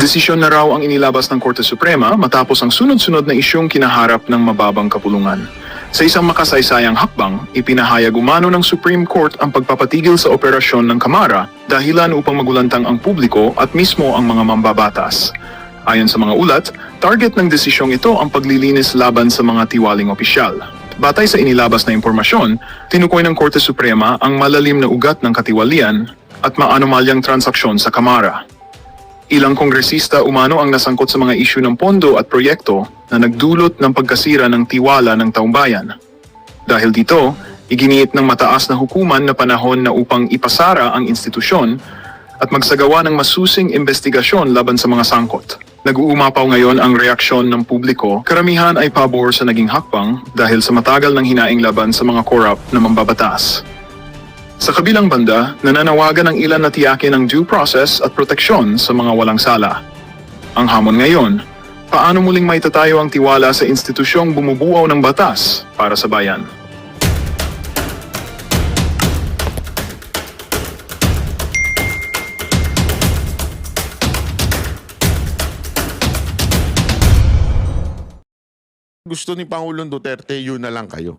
Desisyon na raw ang inilabas ng Korte Suprema matapos ang sunod-sunod na isyong kinaharap ng mababang kapulungan. Sa isang makasaysayang hakbang, ipinahayag umano ng Supreme Court ang pagpapatigil sa operasyon ng Kamara dahilan upang magulantang ang publiko at mismo ang mga mambabatas. Ayon sa mga ulat, target ng desisyong ito ang paglilinis laban sa mga tiwaling opisyal. Batay sa inilabas na impormasyon, tinukoy ng Korte Suprema ang malalim na ugat ng katiwalian at maanomalyang transaksyon sa Kamara. Ilang kongresista umano ang nasangkot sa mga isyu ng pondo at proyekto na nagdulot ng pagkasira ng tiwala ng taumbayan. Dahil dito, iginiit ng mataas na hukuman na panahon na upang ipasara ang institusyon at magsagawa ng masusing investigasyon laban sa mga sangkot. Nag-uumapaw ngayon ang reaksyon ng publiko, karamihan ay pabor sa naging hakbang dahil sa matagal ng hinaing laban sa mga corrupt na mambabatas. Sa kabilang banda, nananawagan ang ilan na tiyakin ang due process at proteksyon sa mga walang sala. Ang hamon ngayon, paano muling maitatayo ang tiwala sa institusyong bumubuo ng batas para sa bayan? Gusto ni Pangulong Duterte, yun na lang kayo.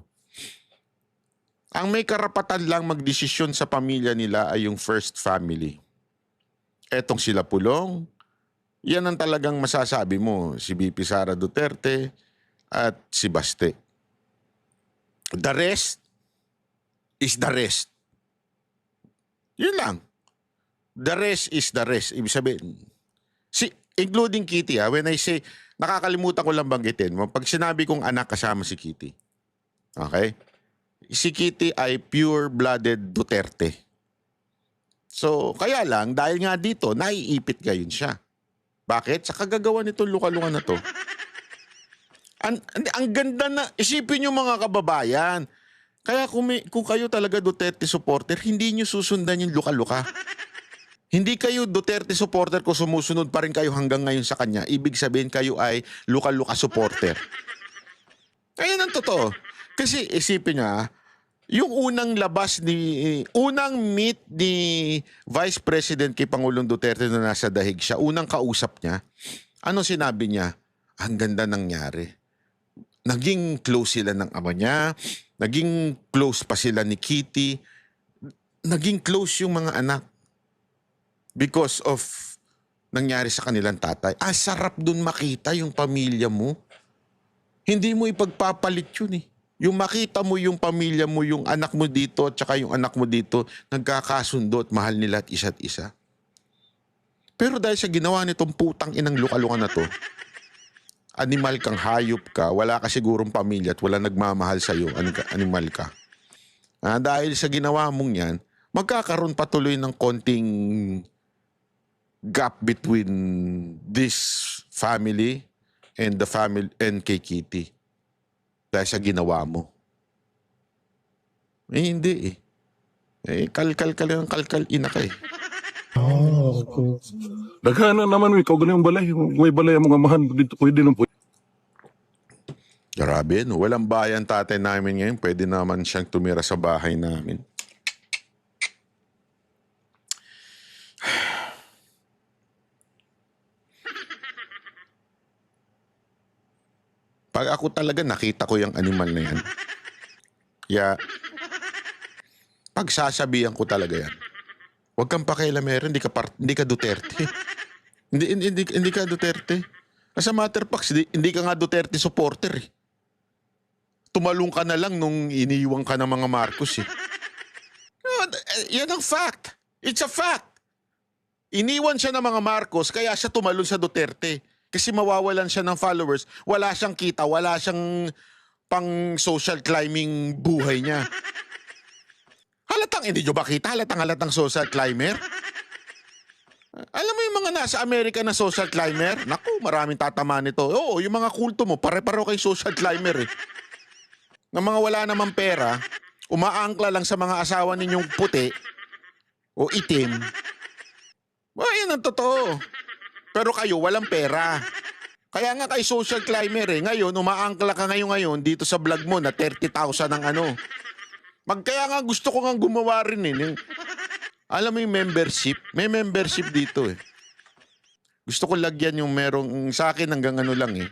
Ang may karapatan lang magdesisyon sa pamilya nila ay yung first family. Etong sila Pulong, yan ang talagang masasabi mo, si VP Sara Duterte at si Baste. The rest is the rest. Yun lang. The rest is the rest. Ibig sabihin, including Kitty, when I say, nakakalimutan ko lang banggitin mo, pag sinabi kong anak kasama si Kitty, okay? Si Kitty ay pure-blooded Duterte. So, kaya lang, dahil nga dito, naiipit ngayon siya. Bakit? Sa kagagawa nitong luka-luka na to. Ang ganda na, isipin nyo mga kababayan. Kaya kung kayo talaga Duterte supporter, hindi nyo susundan yung luka-luka. Hindi kayo Duterte supporter kung sumusunod pa rin kayo hanggang ngayon sa kanya. Ibig sabihin kayo ay luka-luka supporter. Kaya ang totoo. Kasi isipin nyo, yung unang meet ni Vice President kay Pangulong Duterte na nasa dahig siya, unang kausap niya, ano sinabi niya? Ang ganda nangyari. Naging close sila ng ama niya, naging close pa sila ni Kitty, naging close yung mga anak because of nangyari sa kanilang tatay. Sarap dun makita yung pamilya mo. Hindi mo ipagpapalit yun eh. Yung makita mo yung pamilya mo, yung anak mo dito at saka yung anak mo dito, nagkakasundo at mahal nila at isa't isa. Pero dahil sa ginawa nitong putang inang luka-luka na to, animal kang, hayop ka, wala ka sigurong pamilya at wala nagmamahal sa'yo, animal ka. Dahil sa ginawa mong yan, magkakaroon patuloy ng konting gap between this family and the family and kay Kitty. Dahil sa ginawa mo. Hindi eh. Kalkal ina ka eh. Okay. Daghana naman ikaw ganun yung balay. May balay ang mga amahan dito, pwede nang pwede. Grabe, no? Walang bayan tatay namin ngayon. Pwede naman siyang tumira sa bahay namin. Pag ako talaga nakita ko yung animal na yan, kaya pagsasabihan ko talaga yan. Huwag kang pakialamero, hindi ka Duterte. hindi ka Duterte. As a matter of fact, hindi ka nga Duterte supporter eh. Tumalong ka na lang nung iniiwan ka ng mga Marcos eh. Yan ang fact. It's a fact. Iniwan siya ng mga Marcos kaya siya tumalon sa Duterte. Kasi mawawalan siya ng followers, wala siyang kita, wala siyang pang social climbing buhay niya. Hindi nyo ba kita? Halatang social climber? Alam mo yung mga nasa Amerika na social climber? Naku, maraming tatama nito. Oo, yung mga kulto mo, pare-paro kay social climber eh. Ng mga wala namang pera, umaangkla lang sa mga asawa ninyong puti o itim. Yan ang totoo. Pero kayo, walang pera. Kaya nga kay social climber eh. Ngayon, umaangkla ka ngayon dito sa vlog mo na 30,000 ang ano. Kaya nga gusto ko nga gumawa rin eh. Alam mo yung membership? May membership dito eh. Gusto ko lagyan yung merong, sa akin hanggang ano lang eh.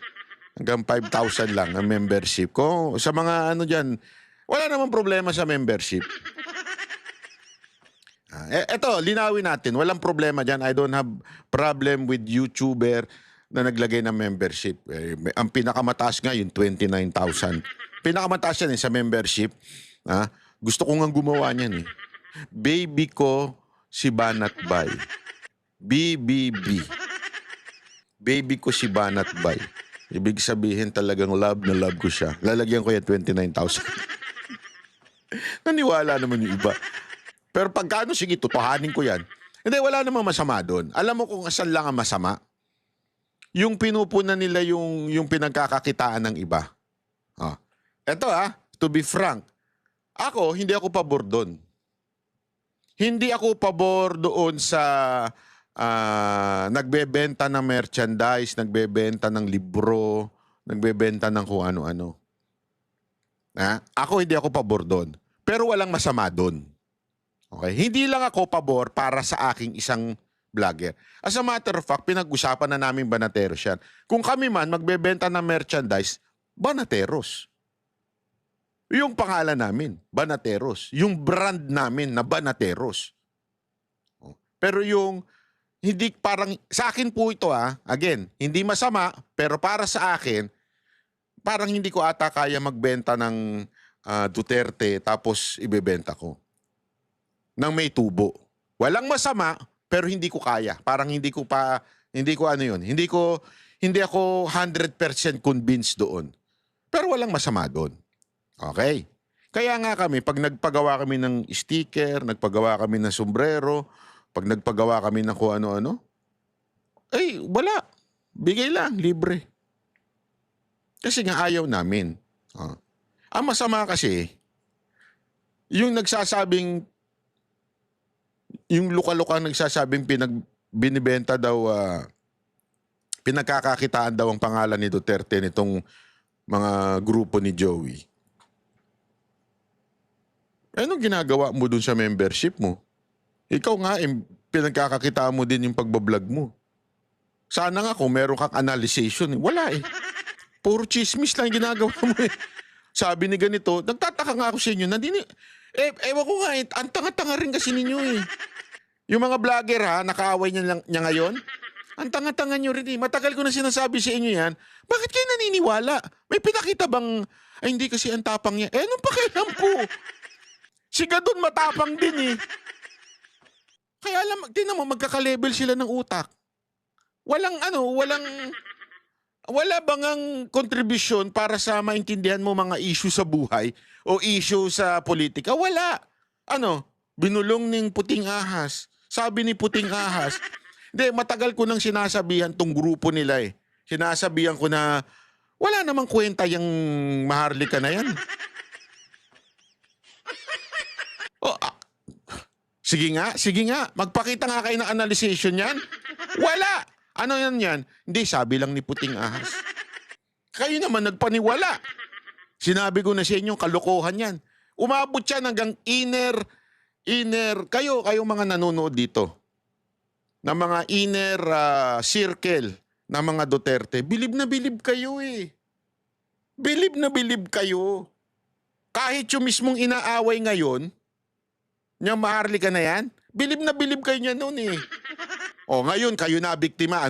Hanggang 5,000 lang ang membership ko. Sa mga ano dyan, wala namang problema sa membership. Eto, linawin natin. Walang problema dyan. I don't have problem with YouTuber na naglagay ng membership. Ang pinakamataas nga yung 29,000. Pinakamataas yan sa membership. Gusto ko nga gumawa niyan eh. Baby ko si Banat Bay. BBB. Baby ko si Banat Bay. Ibig sabihin talagang love na love ko siya. Lalagyan ko yan 29,000. Naniwala naman yung iba. Pero pagkano, sige, tutuhanin ko yan. Hindi, wala namang masama doon. Alam mo kung asan lang ang masama? Yung pinupunan nila yung pinagkakakitaan ng iba. Eto to be frank, hindi ako pabor doon. Hindi ako pabor doon sa nagbebenta ng merchandise, nagbebenta ng libro, nagbebenta ng kung ano-ano. Ako hindi ako pabor doon. Pero walang masama doon. Okay? Hindi lang ako pabor para sa aking isang vlogger. As a matter of fact, pinag-usapan na namin Banateros yan. Kung kami man magbebenta ng merchandise, Banateros. Yung pangalan namin, Banateros. Yung brand namin na Banateros. Pero yung hindi parang, sa akin po ito again, hindi masama, pero para sa akin, parang hindi ko ata kaya magbenta ng Duterte tapos ibebenta ko. Nang may tubo. Walang masama, pero hindi ko kaya. Parang hindi ko ano yun. Hindi ako 100% convinced doon. Pero walang masama doon. Okay? Kaya nga kami, pag nagpagawa kami ng sticker, nagpagawa kami ng sombrero, pag nagpagawa kami ng kung ano-ano, wala. Bigay lang, libre. Kasi nga ayaw namin. Ang masama kasi, yung nagsasabing, yung luka-luka nagsasabing binibenta daw, pinagkakakitaan daw ang pangalan ni Duterte nitong mga grupo ni Joey. Anong ginagawa mo dun sa membership mo? Ikaw nga, pinagkakakitaan mo din yung pagbablog mo. Sana nga kung meron kang analyzation. Wala eh. Puro chismis lang ginagawa mo eh. Sabi ni ganito, nagtataka nga ako sa inyo. Ewan ko nga eh, ang tanga-tanga rin kasi ninyo eh. Yung mga vlogger nakaaway niya ngayon. Ang tanga-tanga nyo rin eh. Matagal ko na sinasabi sa inyo yan. Bakit kayo naniniwala? May pinakita bang, hindi kasi ang tapang niya. Anong pakialam ko? Si Gadon matapang din eh. Kaya alam, tinan mo, magkaka-level sila ng utak. Wala bang ang kontribusyon para sa maintindihan mo mga issue sa buhay o issue sa politika? Wala. Binulong ng puting ahas. Sabi ni puting ahas. Hindi, matagal ko nang sinasabihan tong grupo nila eh. Sinasabihan ko na wala namang kwenta yung Maharlika na yan. Sige nga. Magpakita nga kayo ng analyzation yan. Wala. Ano yan? Hindi, sabi lang ni puting ahas. Kayo naman nagpaniwala. Sinabi ko na sa inyo, kalokohan yan. Umabot yan hanggang inner, kayo mga nanonood dito, na mga inner circle na mga Duterte, bilib na bilib kayo eh. Bilib na bilib kayo. Kahit yung mismong inaaway ngayon, niyang Maharlika na yan, bilib na bilib kayo niya noon eh. Ngayon, kayo na biktima,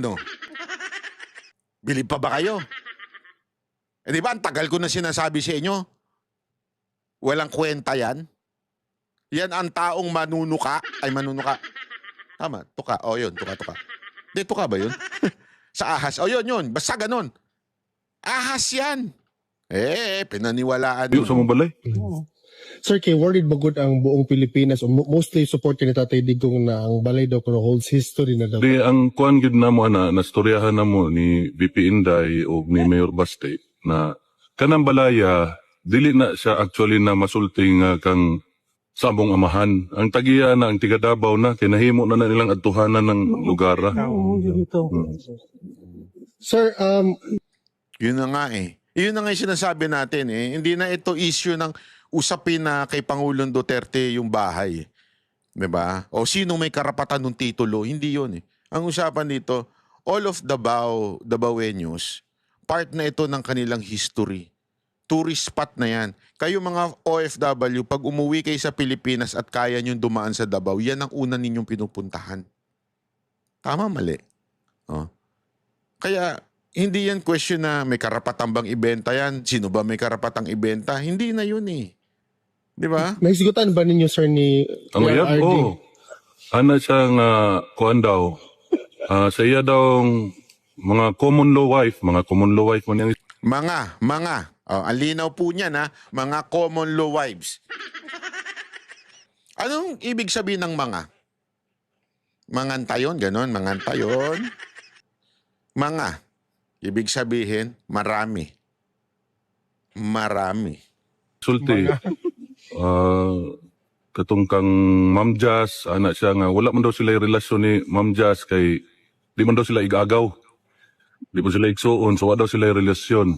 Bilib pa ba kayo? Di ba, ang tagal ko na sinasabi sa inyo, walang kwenta yan. Yan ang taong manunuka. Tama, tuka. Yun, tuka. Di, tuka ba yun? Sa ahas. Yun. Basta ganun. Ahas yan. Pinaniwalaan. Yung sa mong balay. Sir, kay worried ba good ang buong Pilipinas o mostly support ni Tatay Digong na ang balay daw kuno holds history na daw? Di, ang kuan gid na mo nastoryahan na mo ni VP Inday o ni Mayor Baste na kanang balaya, dili na siya actually na masulting kang sabong amahan. Ang tagiya na, ang tiga Davao na, kinahimo na nilang atuhanan ng lugar. Sir, Yun na nga eh. Yun na nga yung sinasabi natin eh. Hindi na ito issue ng usapin na kay Pangulong Duterte yung bahay. Diba? O sino may karapatan ng titulo. Hindi yun eh. Ang usapan dito, all of Dabaweños, part na ito ng kanilang history. Tourist spot na yan. Kayo mga OFW, pag umuwi kayo sa Pilipinas at kaya nyo dumaan sa Davao, yan ang una ninyong pinupuntahan. Tama, mali. Oh. Kaya, hindi yan question na may karapatang bang ibenta yan. Sino ba may karapatang ibenta? Hindi na yun eh. Di ba? Nahisigutan ba ninyo, sir, ni Ang uyab, RD? Ana siyang kuan daw. Sa iya daw mga common law wife mo niyang Ang linaw po niyan ha, mga common law wives. Anong ibig sabihin ng mga? Mangantayon, ganon, mangantayon. Mga, ibig sabihin, marami. Marami. sulti. Katong kang Ma'am Jazz, ana siya nga, wala man daw sila yung relasyon ni Ma'am Jazz kay di man daw sila igagaw. Di man sila igsuon, so wala daw sila yung relasyon.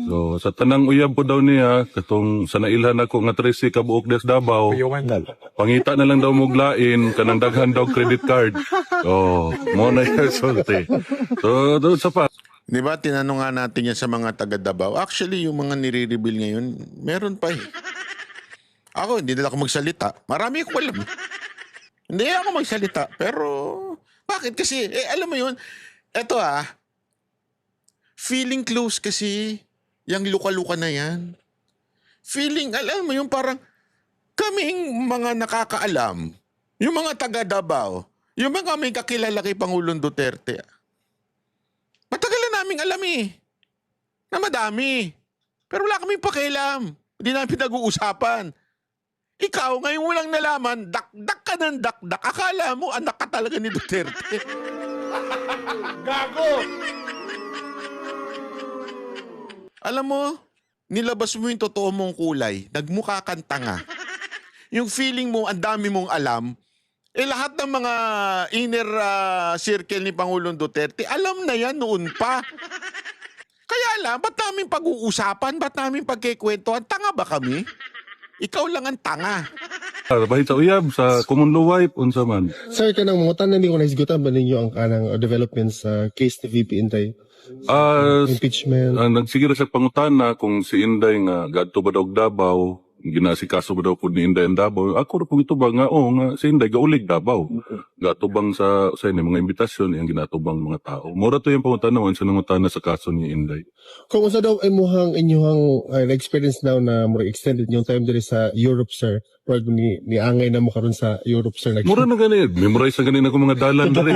So, sa tanang uyab po daw niya, katong sa nailhan ako nga 13 kabuok des Davao, pangita na lang daw muglain, kanang daghan daw credit card. Oh, mo na yung sulti. So, doon sa pa. Di ba, tinanong nga natin yan sa mga taga Davao. Actually, yung mga nire-reveal ngayon, meron pa eh. Ako, hindi na ako magsalita. Marami ko alam. Hindi ako magsalita. Pero, bakit? Kasi, alam mo yun, eto feeling close kasi yung luka-luka na yan. Feeling, alam mo yung parang kaming mga nakakaalam, yung mga taga Davao, yung mga may kakilala kay Pangulong Duterte, matagal na naming alam na madami. Pero wala kaming pakialam. Hindi namin pinag-uusapan. Ikaw, ngayon walang nalaman, dakdak ka ng dakdak. Akala mo, anak ka talaga ni Duterte. Gago! Alam mo, nilabas mo yung totoo mong kulay, nagmukha kang tanga. Yung feeling mo, ang dami mong alam, lahat ng mga inner circle ni Pangulong Duterte, alam na yan noon pa. Kaya lang, ba't namin pag-uusapan? Ba't namin pagkikwentuhan? Tanga ba kami? Ikaw lang ang tanga. Bahit sa uyab, sa common law wife, unsa man. Sir, kanang mga tanan ko nahisigutan ba ninyo ang kanang developments sa case ni VP Inday? Ah, Impeachment? nagsigiro sa pangutana kung si Inday nga gadto ba daw og Davao, ginasikaso ba daw po ni Inday ang Davao. Ako ra po ito ba nga nga si Inday gaulig Davao. Gatubang sa ni mga imbitasyon yang ginatubang mga tao. Mura to yung pangutana sa nangutana sa kaso ni Inday. Kung unsa daw inyong experience now na more extended yung time diri sa Europe, sir, pag ni angay na mo karon sa Europe, sir. Mura na gani, memorize na gani ako mga dalan dali.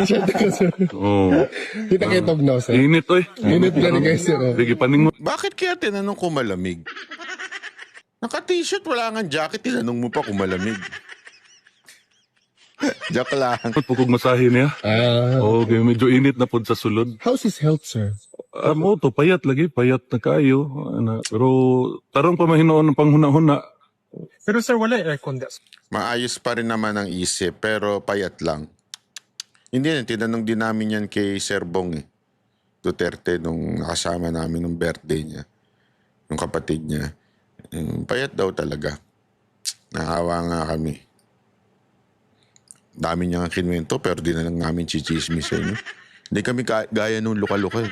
Oh, Kita kayo tugnaw, sir. init oy. Minute na guys, sir. Oh. Sige paning mo. Bakit kaya tinanong ko malamig? Naka-t-shirt, wala nga jacket, tinanong mo pa kung malamig. Joke lang. Pukog masahe niya. Okay, medyo init na pod sa sulod. How's his health, sir? Mo to payat lagi, payat na kayo. Pero tarong pa mahinoon ng panghuna-huna. Pero sir, wala yung aircon desk. Maayos pa rin naman ang isip, pero payat lang. Hindi, tinanong din namin yan kay Sir Bong Duterte nung nakasama namin nung birthday niya. Yung kapatid niya. Payat daw talaga. Nahawa nga kami. Dami niya nga kinwento, pero di na lang namin chichismis sa inyo. Hindi kami gaya nung luka-luka.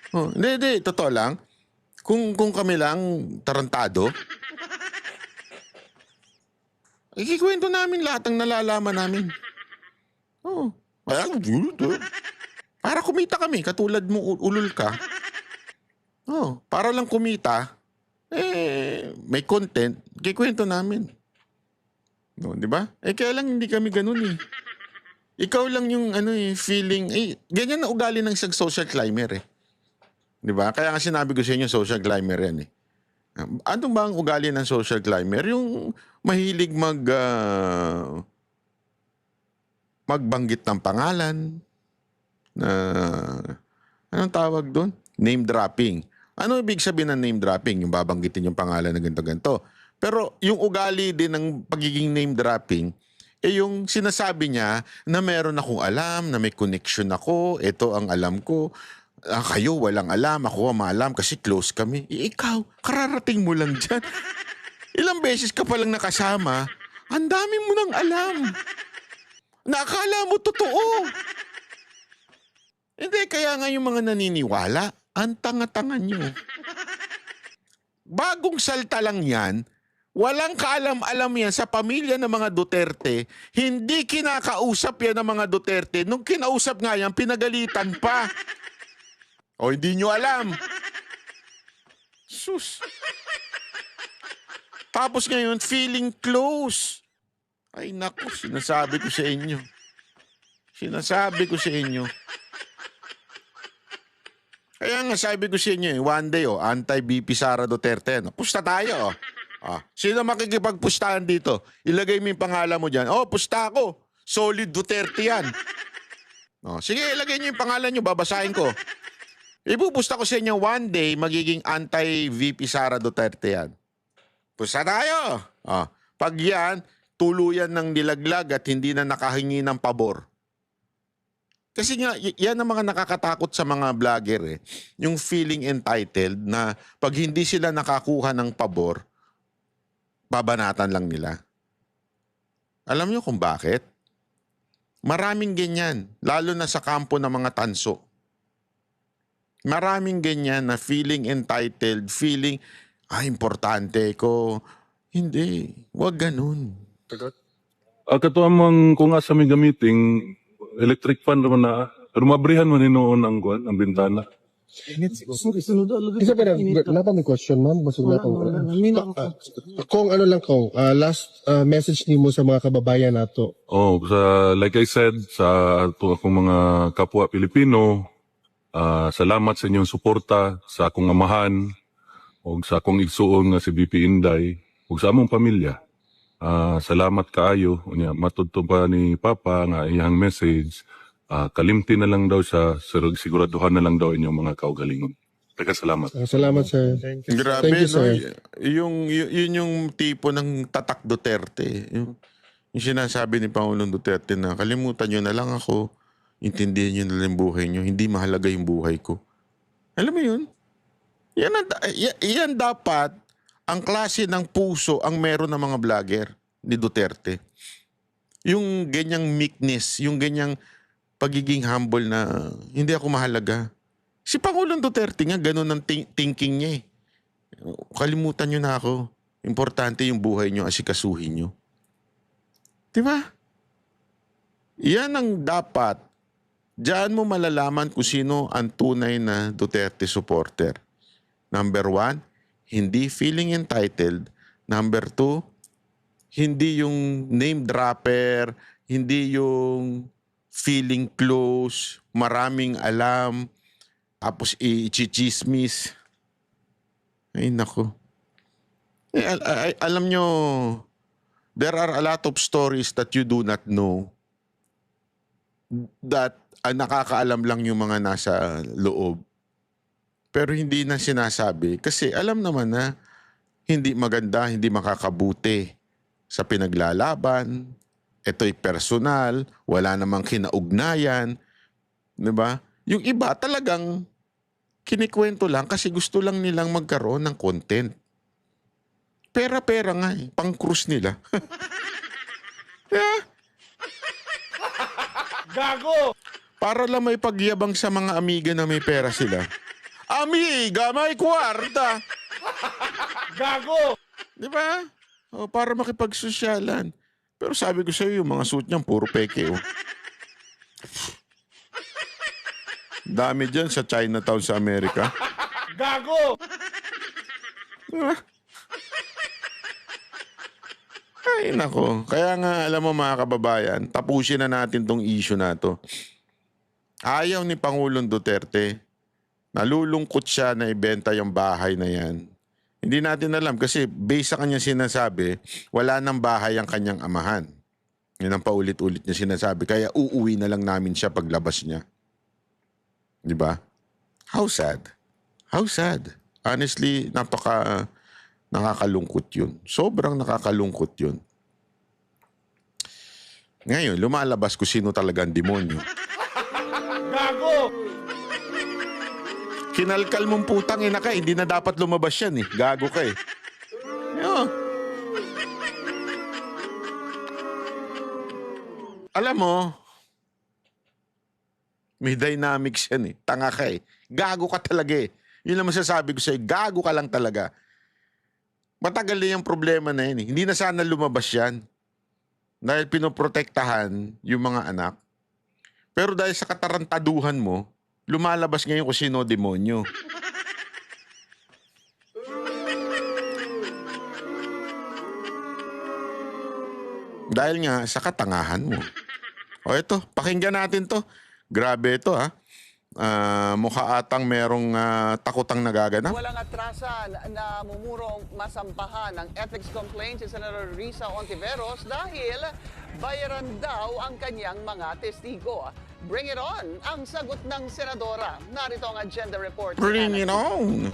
Hindi, totoo lang. Kung kami lang tarantado, ikikwento namin lahat ng nalalaman namin. Para kumita kami, katulad mo ulul ka. Para lang kumita, may content, kikwento namin. Di ba? Kaya lang hindi kami ganun eh. Ikaw lang yung feeling, ganyan na ugali ng isang social climber eh. Di ba? Kaya nga sinabi ko sa inyo, social climber yan eh. Ano ba ang ugali ng social climber? Yung mahilig magbanggit ng pangalan, anong tawag doon? Name dropping. Ano ibig sabihin ng name dropping? Yung babanggitin yung pangalan na ganito-ganito. Pero yung ugali din ng pagiging name dropping, yung sinasabi niya na meron akong alam, na may connection ako, ito ang alam ko. Kayo walang alam, ako maalam kasi close kami. Ikaw, kararating mo lang dyan. Ilang beses ka palang nakasama, ang dami mo nang alam. Nakakala mo totoo. Hindi, kaya nga yung mga naniniwala, ang tanga-tanga nyo. Bagong salta lang yan, walang kaalam-alam yan sa pamilya ng mga Duterte, hindi kinakausap yan ng mga Duterte. Nung kinausap nga yan, pinagalitan pa. O hindi nyo alam. Sus. Tapos ngayon, feeling close. Ay naku, sinasabi ko sa inyo. Sinasabi ko sa inyo. Kaya nga sabi ko sa inyo, one day, anti-BP Sara Duterte. Pusta tayo. Sino makikipagpustahan dito? Ilagay mo yung pangalan mo dyan. Pusta ako. Solid Duterte yan. Sige, ilagay niyo yung pangalan niyo, babasahin ko. Ipupusta ko sa inyo, one day, magiging anti-VP Sara Duterte yan. Pusta tayo. Pag yan, tuluyan ng nilaglag at hindi na nakahingi ng pabor. Kasi nga, yan ang mga nakakatakot sa mga vlogger. Yung feeling entitled na pag hindi sila nakakuha ng pabor, babanatan lang nila. Alam niyo kung bakit? Maraming ganyan, lalo na sa kampo ng mga tanso. Maraming ganyan na feeling entitled, feeling, importante ko. Hindi, wag ganun. Katuamang kung nga sa may gamiting, electric fan naman na, pero mabrihan mo noon ang bintana. Isa pa na, napa may question, ma'am. Basig na kung, kung ano lang kung, last message ni mo sa mga kababayan nato. Like I said, sa akong mga kapwa Pilipino, salamat sa inyong suporta, sa akong amahan, o sa akong igsuon nga si BP Inday, o sa among pamilya. Salamat kaayo. Matudto pa ni Papa nga iyang message. Kalimti na lang daw siya, siguraduhan na lang daw inyong mga kaugalingon. Teka, salamat. Salamat, sir. Grabe, Thank you, no? sir. Yun yung tipo ng tatak Duterte. Yung sinasabi ni Pangulong Duterte na kalimutan nyo na lang ako, intindihin nyo na lang yung buhay nyo, hindi mahalaga yung buhay ko. Alam mo yun? Yan dapat ang klase ng puso ang meron ng mga vlogger ni Duterte. Yung ganyang meekness, yung ganyang pagiging humble na hindi ako mahalaga. Si Pangulong Duterte nga, ganun ang thinking niya eh. Kalimutan nyo na ako. Importante yung buhay nyo, asikasuhin nyo. Diba? Yan ang dapat. Diyan mo malalaman kung sino ang tunay na Duterte supporter. Number 1, hindi feeling entitled. Number 2, hindi yung name dropper, hindi yung feeling close, maraming alam, tapos i-chismis. Ay, nako. Alam nyo, there are a lot of stories that you do not know that nakakaalam lang yung mga nasa loob. Pero hindi na sinasabi kasi alam naman na hindi maganda, hindi makakabuti sa pinaglalaban. Ito'y personal, wala namang kinaugnayan. Diba? Yung iba talagang kinikwento lang kasi gusto lang nilang magkaroon ng content. Pera-pera nga pang-cruise nila. Yeah. Gago! Para lang may pagyabang sa mga amiga na may pera sila. Amiga, may kwarta! Gago! Diba? Para makipagsosyalan. Pero sabi ko sa'yo, yung mga suit niyan, puro peke. Dami dyan sa Chinatown sa Amerika. Gago! Diba? Ay, nako. Kaya nga, alam mo mga kababayan, tapusin na natin tong issue na to. Ayaw ni Pangulong Duterte. Nalulungkot siya na ibenta yung bahay na yan. Hindi natin alam kasi based sa kanyang sinasabi, wala nang bahay ang kanyang amahan. Yan ang paulit-ulit niya sinasabi. Kaya uuwi na lang namin siya paglabas niya. Di ba? How sad? How sad? Honestly, nakakalungkot yun. Sobrang nakakalungkot yun. Ngayon, lumalabas kung sino talagang demonyo. Gago! Kinalkal mong putang ina ka, hindi na dapat lumabas yan eh. Gago ka eh. Alam mo, May dynamics yan eh. Tanga ka eh. Gago ka talaga eh. Yun lang masasabi ko sa'yo, gago ka lang talaga. Matagal na yung problema na yun eh. Hindi na sana lumabas yan. Dahil pinoprotektahan yung mga anak. Pero dahil sa katarantaduhan mo, lumalabas ngayon kung sino demonyo. Dahil nga sa katangahan mo. O ito, pakinggan natin to. Grabe ito ha. Mukha atang merong takotang nagaganap. Walang atrasan na mumurong masampahan ng ethics complaint si Senator Risa Ontiveros dahil bayaran daw ang kanyang mga testigo. Bring it on! Ang sagot ng senadora. Narito ang agenda report. Bring it on!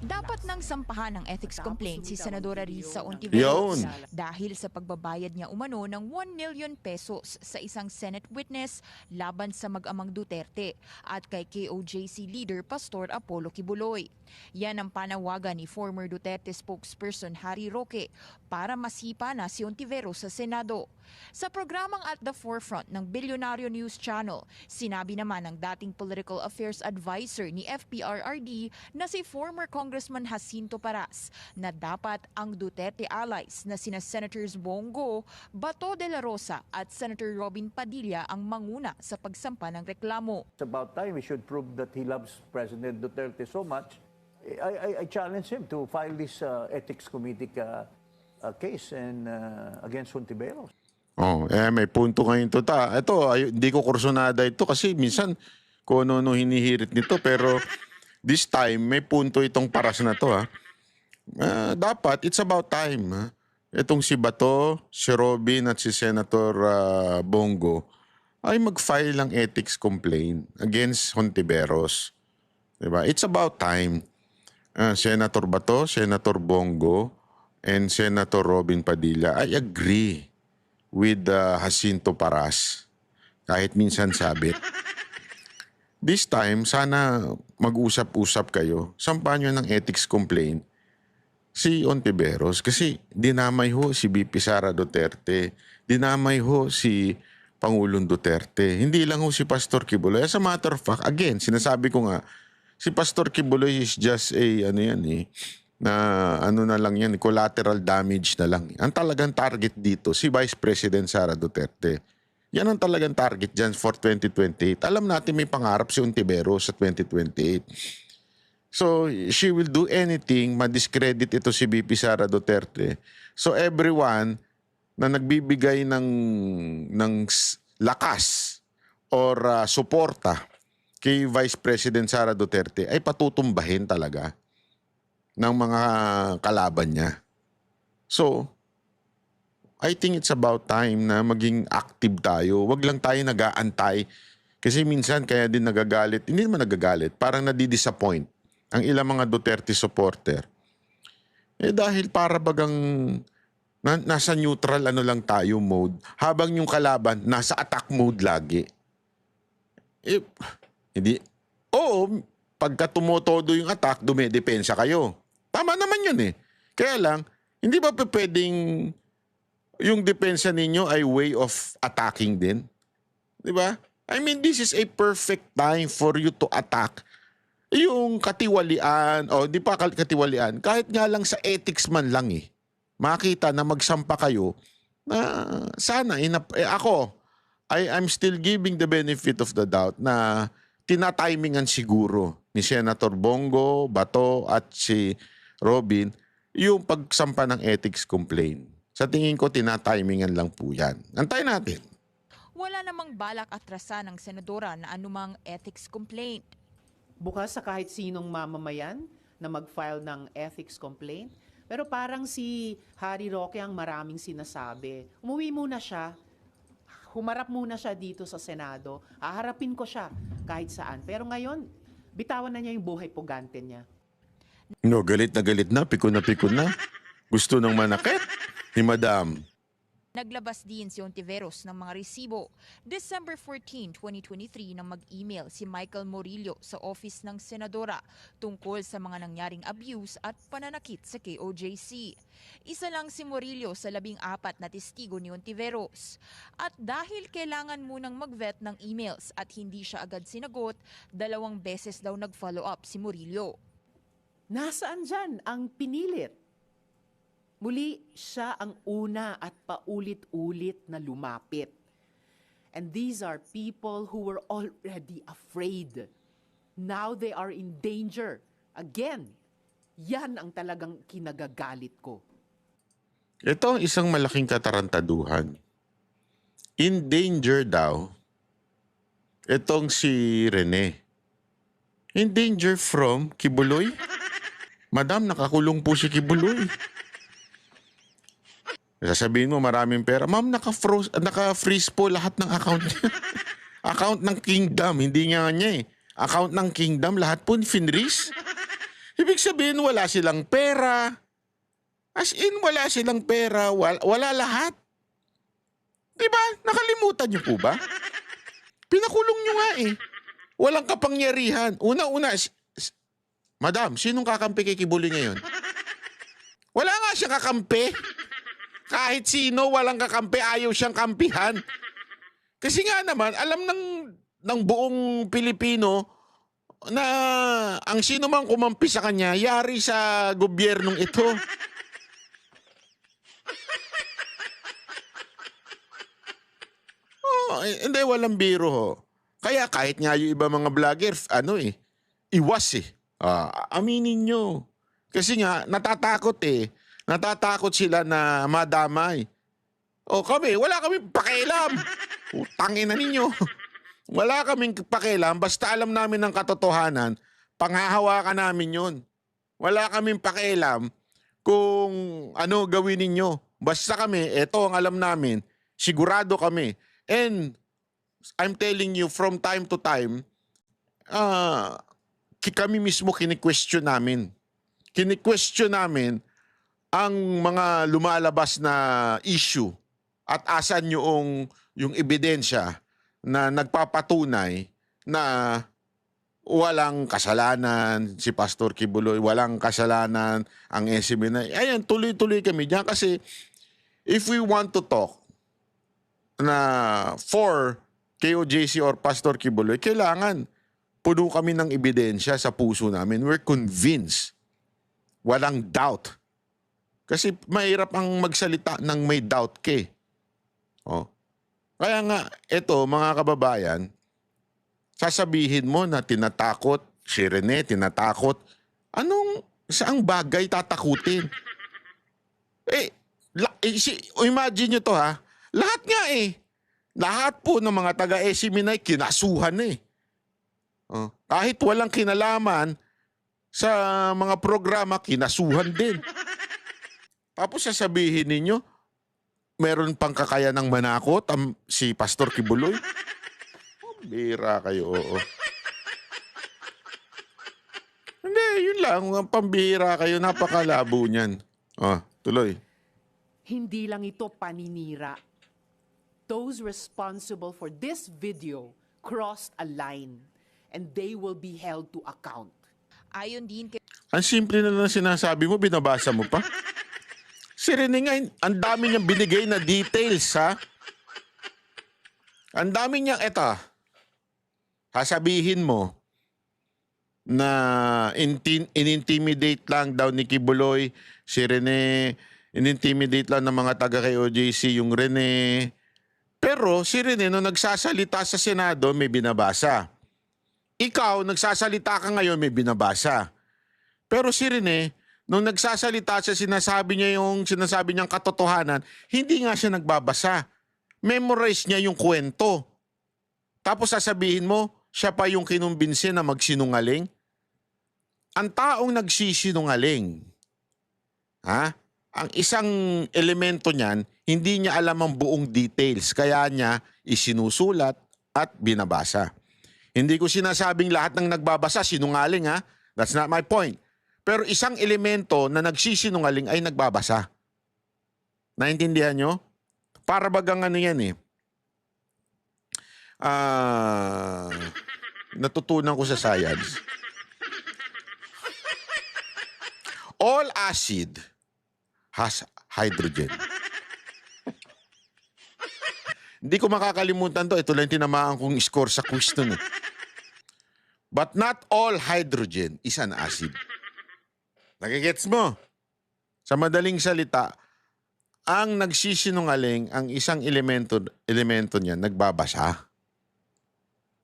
Dapat nang sampahan ng ethics complaint si Senadora Risa Yun. Ontiveros dahil sa pagbabayad niya umano ng 1 million pesos sa isang Senate witness laban sa mag-amang Duterte at kay KOJC leader Pastor Apollo Kibuloy. Yan ang panawagan ni former Duterte spokesperson Harry Roque para masipa na si Ontiveros sa Senado. Sa programang At the Forefront ng Bilyonaryo News Channel, sinabi naman ng dating Political Affairs Advisor ni FPRRD na si former Congressman Jacinto Paras na dapat ang Duterte allies na sina Senators Bongo, Bato de la Rosa at Senator Robin Padilla ang manguna sa pagsampa ng reklamo. It's about time we should prove that he loves President Duterte so much. I challenge him to file this ethics committee case and against Ontiveros. Oh, may punto ngayon to ta. Ito, hindi ko kursunada ito kasi minsan kung ano hinihirit nito pero this time may punto itong paras na to ha. Dapat it's about time ha. Itong si Bato, si Robin at si Senator Bongo ay mag-file ng ethics complaint against Ontiveros. Diba? It's about time. Senator Bato, Senator Bongo, and Senator Robin Padilla, I agree with Jacinto Paras. Kahit minsan sabit. This time, sana mag-usap-usap kayo. Sampahan nyo ng ethics complaint si Ontiveros kasi dinamay ho si BP Sara Duterte. Dinamay ho si Pangulong Duterte. Hindi lang ho si Pastor Kibuloy. As a matter of fact, again, sinasabi ko nga, si Pastor Kibuloy is just na lang yan, collateral damage na lang. Ang talagang target dito, si Vice President Sara Duterte. Yan ang talagang target dyan for 2028. Alam natin may pangarap si Ontiveros sa 2028. So, she will do anything, ma-discredit ito si BP Sara Duterte. So, everyone na nagbibigay ng lakas or suporta kay Vice President Sara Duterte ay patutumbahin talaga ng mga kalaban niya. So, I think it's about time na maging active tayo. Wag lang tayo nag-aantay. Kasi minsan kaya din nagagalit. Hindi naman nagagalit. Parang nadidisappoint ang ilang mga Duterte supporter. Dahil para bagang nasa neutral lang tayo mode. Habang yung kalaban nasa attack mode lagi. Hindi. Oo, pagka tumotodo yung attack, dumedepensa kayo. Tama naman yun eh. Kaya lang, hindi ba pwedeng yung depensa ninyo ay way of attacking din? Di ba? I mean, this is a perfect time for you to attack yung katiwalian, o di pa katiwalian, kahit nga lang sa ethics man lang eh. Makita na magsampa kayo na sana, I'm still giving the benefit of the doubt na tinatimingan siguro ni Senator Bongo, Bato at si Robin yung pagsampa ng ethics complaint. Sa tingin ko, tinatimingan lang po yan. Antayin natin. Wala namang balak atrasan ng senadora na anumang ethics complaint. Bukas sa kahit sinong mamamayan na mag-file ng ethics complaint. Pero parang si Harry Roque ang maraming sinasabi. Umuwi muna siya. Humarap muna siya dito sa Senado. Haharapin ko siya kahit saan. Pero ngayon, bitawan na niya yung buhay pugante niya. No, galit na, pikon na. Gusto ng manakit ni Madam. Naglabas din si Ontiveros ng mga resibo. December 14, 2023 nang mag-email si Michael Morillo sa office ng senadora tungkol sa mga nangyaring abuse at pananakit sa KOJC. Isa lang si Morillo sa 14 na testigo ni Ontiveros. At dahil kailangan munang mag-vet ng emails at hindi siya agad sinagot, 2 beses daw nag-follow up si Morillo. Nasaan dyan ang pinilit? Muli, siya ang una at paulit-ulit na lumapit. And these are people who were already afraid. Now they are in danger. Again, yan ang talagang kinagagalit ko. Ito ang isang malaking katarantaduhan. In danger daw, itong si Rene. In danger from Kibuloy? Madam, nakakulong po si Kibuloy. Sasabihin mo maraming pera. Ma'am, naka-freeze po lahat ng account niya. Account ng Kingdom, hindi nga niya eh. Account ng Kingdom, lahat po finreeze. Ibig sabihin, wala silang pera. As in, wala silang pera. Wala lahat. Diba? Nakalimutan niyo po ba? Pinakulong niyo nga eh. Walang kapangyarihan. Una-una, Madam, sinong kakampi kay Kibuloy ngayon? Wala nga siyang kakampi. Kahit sino, walang kakampi, ayaw siyang kampihan. Kasi nga naman, alam ng buong Pilipino na ang sino mang kumampi sa kanya, yari sa gobyernong ito. Hindi, walang biro ho. Kaya kahit nga yung iba mga vlogger, iwas eh. Aminin nyo. Kasi nga, natatakot eh. Natatakot sila na madamay. O kami, wala kaming pakialam. Utangin na ninyo. Wala kaming pakialam, basta alam namin ng katotohanan, panghahawakan namin yun. Wala kaming pakialam kung ano gawin ninyo. Basta kami, eto ang alam namin, sigurado kami. And I'm telling you, from time to time, kami mismo kini-question namin. Kini-question namin ang mga lumalabas na issue at asan yung ebidensya na nagpapatunay na walang kasalanan si Pastor Kibuloy, walang kasalanan ang SMNI. Ayan, tuloy-tuloy kami diyan kasi if we want to talk na for KOJC or Pastor Kibuloy, kailangan puno kami ng ebidensya sa puso namin. We're convinced. Walang doubt. Kasi mahirap ang magsalita ng may doubt ka eh. Oh. Kaya nga, ito mga kababayan, sasabihin mo na tinatakot, si Rene tinatakot, saang bagay tatakutin? Imagine nyo to ha, lahat nga eh. Lahat po ng mga taga-SMNI kinasuhan eh. Oh. Kahit walang kinalaman sa mga programa, kinasuhan din. Tapos sasabihin ninyo, meron pang kakayanang manakot si Pastor Kibuloy? Bira kayo, oo. Hindi, yun lang. Pambira kayo. Napakalabo niyan. Tuloy. Hindi lang ito paninira. Those responsible for this video crossed a line and they will be held to account. Ayon din kay Ang simple na lang sinasabi mo, binabasa mo pa. Si Rene nga, ang dami niyang binigay na details, ha? Ang dami niyang, sasabihin mo na in-intimidate lang daw ni Kibuloy, si Rene, in-intimidate lang ng mga taga kay OJC yung Rene. Pero si Rene, nung nagsasalita sa Senado, may binabasa. Ikaw, nagsasalita ka ngayon, may binabasa. Pero si Rene, nung nagsasalita siya, sinasabi niyang katotohanan, hindi nga siya nagbabasa. Memorize niya yung kwento. Tapos sasabihin mo, siya pa yung kinumbinsi na magsinungaling? Ang taong nagsisinungaling, ang isang elemento niyan, hindi niya alam ang buong details. Kaya niya isinusulat at binabasa. Hindi ko sinasabing lahat ng nagbabasa sinungaling, ha? That's not my point. Pero isang elemento na nagsisinungaling ay nagbabasa. Naintindihan nyo? Para bagang ano yan eh. Natutunan ko sa science. All acid has hydrogen. Hindi ko makakalimutan to. Ito lang tinamaan kong score sa quiz nun eh. But not all hydrogen is an acid. Nagigets mo? Sa madaling salita, ang nagsisinungaling, ang isang elemento niya, nagbabasa.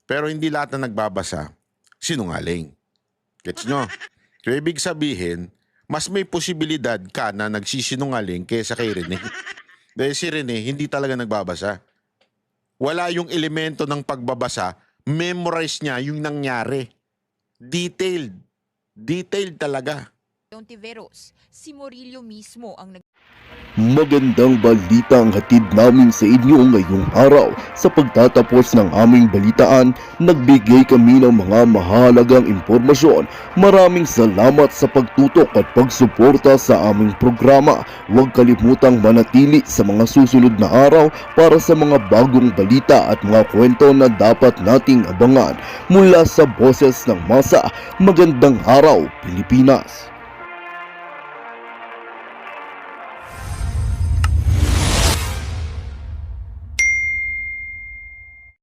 Pero hindi lahat na nagbabasa, sinungaling. Gets nyo? So, ibig sabihin, mas may posibilidad ka na nagsisinungaling kaysa kay Rene. Dahil si Rene, hindi talaga nagbabasa. Wala yung elemento ng pagbabasa, memorize niya yung nangyari. Detailed. Detailed talaga. Ontiveros, si Murillo mismo ang Magandang balita ang hatid namin sa inyo ngayong araw. Sa pagtatapos ng aming balitaan, nagbigay kami ng mga mahalagang impormasyon. Maraming salamat sa pagtutok at pagsuporta sa aming programa. Huwag kalimutang manatili sa mga susunod na araw para sa mga bagong balita at mga kwento na dapat nating abangan. Mula sa Boses ng Masa, magandang araw, Pilipinas!